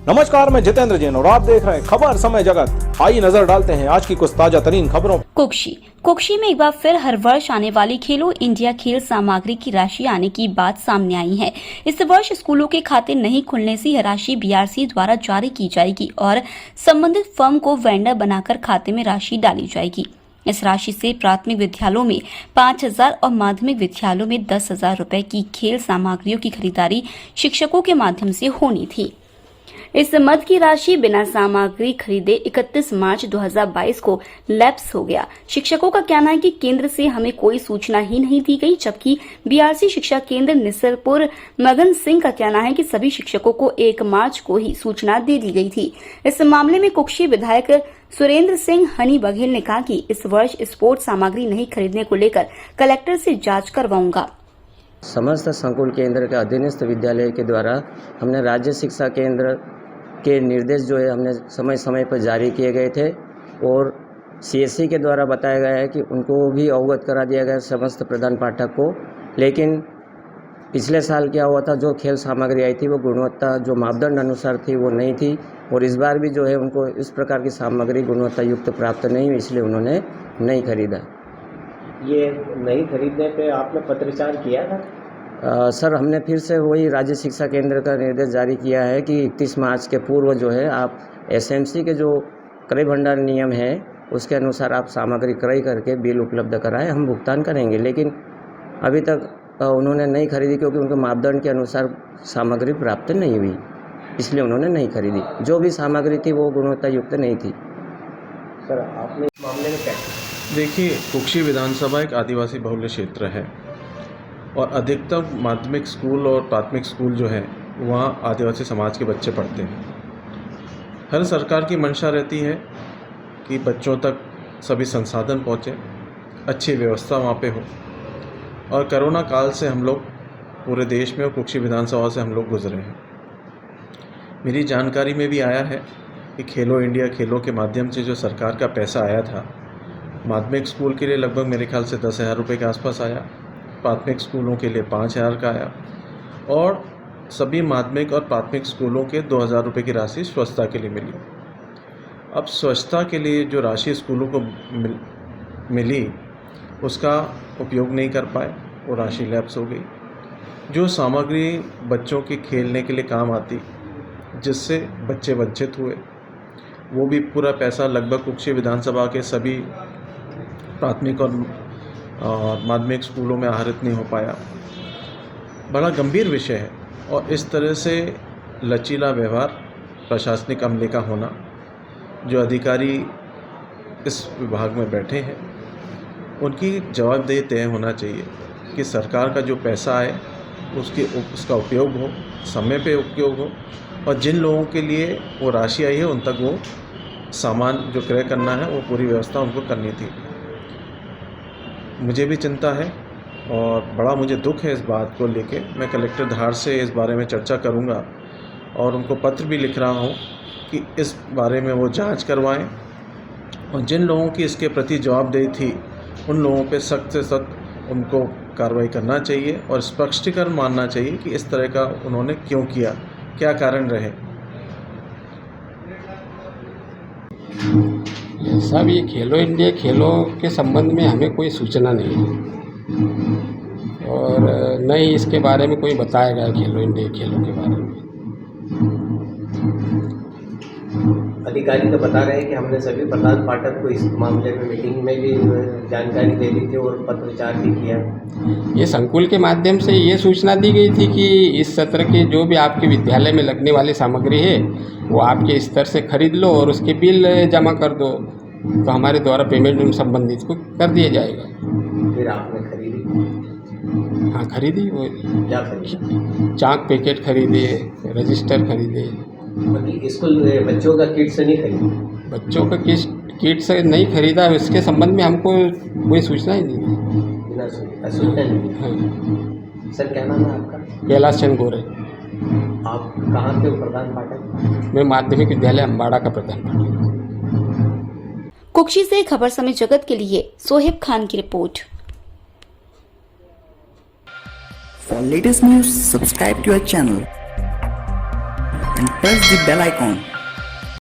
नमस्कार, मैं जितेंद्र जैन और आप देख रहे हैं खबर समय जगत। आइए नजर डालते हैं आज की कुछ ताजा तरीन खबरों। कुक्षी में एक बार फिर हर वर्ष आने वाली खेलो इंडिया खेल सामग्री की राशि आने की बात सामने आई है। इस वर्ष स्कूलों के खाते नहीं खुलने से यह राशि बीआरसी द्वारा जारी की जाएगी और संबंधित फर्म को वेंडर बनाकर खाते में राशि डाली जाएगी। इस राशि से प्राथमिक विद्यालयों में 5,000 और माध्यमिक विद्यालयों में 10,000 रुपए की खेल सामग्रियों की खरीदारी शिक्षकों के माध्यम से होनी थी। इस मद की राशि बिना सामग्री खरीदे 31 मार्च 2022 को लैप्स हो गया। शिक्षकों का कहना है कि केंद्र से हमें कोई सूचना ही नहीं दी गई, जबकि बीआरसी शिक्षा केंद्र निसरपुर मगन सिंह का कहना है कि सभी शिक्षकों को 1 मार्च को ही सूचना दे दी गई थी। इस मामले में कुक्षी विधायक सुरेंद्र सिंह हनी बघेल ने कहा कि इस वर्ष स्पोर्ट्स सामग्री नहीं खरीदने को लेकर कलेक्टर से जाँच करवाऊंगा। समस्त संकुल केंद्र के अधीनस्थ विद्यालय के द्वारा हमने राज्य शिक्षा केंद्र के निर्देश जो है हमने समय समय पर जारी किए गए थे और सीएससी के द्वारा बताया गया है कि उनको भी अवगत करा दिया गया समस्त प्रधान पाठक को। लेकिन पिछले साल क्या हुआ था, जो खेल सामग्री आई थी वो गुणवत्ता जो मापदंड अनुसार थी वो नहीं थी और इस बार भी जो है उनको इस प्रकार की सामग्री गुणवत्ता युक्त प्राप्त नहीं हुई, इसलिए उन्होंने नहीं खरीदा। ये नहीं खरीदने पे आपने पत्रचार किया था? सर, हमने फिर से वही राज्य शिक्षा केंद्र का निर्देश जारी किया है कि 31 मार्च के पूर्व जो है आप एसएमसी के जो क्रय भंडार नियम है उसके अनुसार आप सामग्री क्रय करके बिल उपलब्ध कराएं, हम भुगतान करेंगे। लेकिन अभी तक उन्होंने नहीं खरीदी क्योंकि उनके मापदंड के अनुसार सामग्री प्राप्त नहीं हुई, इसलिए उन्होंने नहीं खरीदी। जो भी सामग्री थी वो गुणवत्ता युक्त नहीं थी। सर, आपने इस मामले में क्या? देखिए, कुक्षी विधानसभा एक आदिवासी बहुल्य क्षेत्र है और अधिकतम माध्यमिक स्कूल और प्राथमिक स्कूल जो है वहाँ आदिवासी समाज के बच्चे पढ़ते हैं। हर सरकार की मंशा रहती है कि बच्चों तक सभी संसाधन पहुँचे, अच्छी व्यवस्था वहाँ पे हो। और कोरोना काल से हम लोग पूरे देश में और कुक्षी विधानसभा से हम लोग गुजरे हैं। मेरी जानकारी में भी आया है कि खेलो इंडिया खेलों के माध्यम से जो सरकार का पैसा आया था, माध्यमिक स्कूल के लिए लगभग मेरे ख्याल से 10,000 रुपये के आसपास आया, प्राथमिक स्कूलों के लिए 5,000 का आया और सभी माध्यमिक और प्राथमिक स्कूलों के 2,000 रुपये की राशि स्वच्छता के लिए मिली। अब स्वच्छता के लिए जो राशि स्कूलों को मिली उसका उपयोग नहीं कर पाए, वो राशि लैप्स हो गई। जो सामग्री बच्चों के खेलने के लिए काम आती, जिससे बच्चे वंचित हुए, वो भी पूरा पैसा लगभग कुक्षी विधानसभा के सभी प्राथमिक और माध्यमिक स्कूलों में आहरित नहीं हो पाया। बड़ा गंभीर विषय है और इस तरह से लचीला व्यवहार प्रशासनिक अमले का होना, जो अधिकारी इस विभाग में बैठे हैं उनकी जवाबदेही तय होना चाहिए कि सरकार का जो पैसा आए उसका उपयोग हो, समय पे उपयोग हो और जिन लोगों के लिए वो राशि आई है उन तक वो सामान जो क्रय करना है वो पूरी व्यवस्था उनको करनी थी। मुझे भी चिंता है और बड़ा मुझे दुख है इस बात को लेके। मैं कलेक्टर धार से इस बारे में चर्चा करूंगा और उनको पत्र भी लिख रहा हूं कि इस बारे में वो जांच करवाएं और जिन लोगों की इसके प्रति जवाबदेही थी उन लोगों पे सख्त से सख्त उनको कार्रवाई करना चाहिए और स्पष्टीकरण मानना चाहिए कि इस तरह का उन्होंने क्यों किया, क्या कारण रहे। साहब, ये खेलो इंडिया खेलों के संबंध में हमें कोई सूचना नहीं है और न ही इसके बारे में कोई बताया गया खेलो इंडिया खेलों के बारे में। अधिकारी तो बता रहे हैं कि हमने सभी प्रधान पाठक को इस मामले में मीटिंग में भी जानकारी दे दी थी और पत्रचार भी किया। ये संकुल के माध्यम से ये सूचना दी गई थी कि इस सत्र के जो भी आपके विद्यालय में लगने वाली सामग्री है वो आपके स्तर से खरीद लो और उसके बिल जमा कर दो, तो हमारे द्वारा पेमेंट उन संबंधित को कर दिया जाएगा। फिर आपने खरीदी? हाँ, खरीदी। वो क्या खरीदी? चाक पैकेट खरीदे, रजिस्टर खरीदे। स्कूल बच्चों का किट से नहीं खरीदी? बच्चों का किट से नहीं खरीदा, इसके संबंध में हमको कोई सूचना ही नहीं दी। बिना सूचना नहीं? हाँ। सर, क्या नाम है आपका? कैलाश चंद गोरे। आप कहाँ के प्रधान पाठक? मैं माध्यमिक विद्यालय अम्बाड़ा का प्रधान पाठक। कुक्षी से खबर समय जगत के लिए सोहेब खान की report. For latest news, subscribe to our channel. and press the bell icon